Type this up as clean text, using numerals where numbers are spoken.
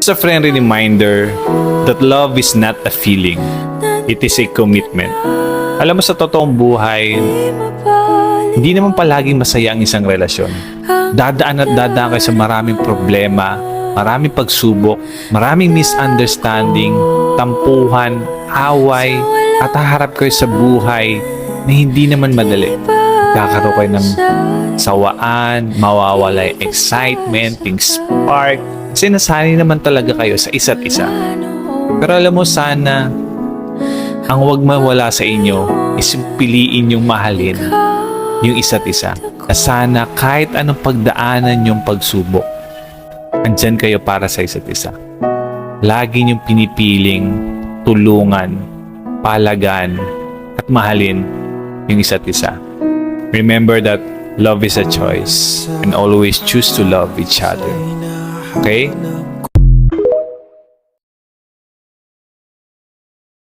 a friendly reminder that love is not a feeling. It is a commitment. Alam mo, sa totoong buhay, hindi naman palaging masaya ang isang relasyon. Dadaan at dadaan kayo sa maraming problema, maraming pagsubok, maraming misunderstanding, tampuhan, away, at haharap kayo sa buhay na hindi naman madali. Kakaroon kayo ng sawaan, mawawala yung excitement, yung spark. Kasi nasanay naman talaga kayo sa isa't isa. Pero alam mo, sana ang wag mawala sa inyo is piliin yung mahalin yung isa't isa. Na sana kahit anong pagdaanan yung pagsubok, andyan kayo para sa isa't isa. Lagi niyong pinipiling tulungan, palagan, at mahalin yung isa't isa. Remember that love is a choice and always choose to love each other. Okay?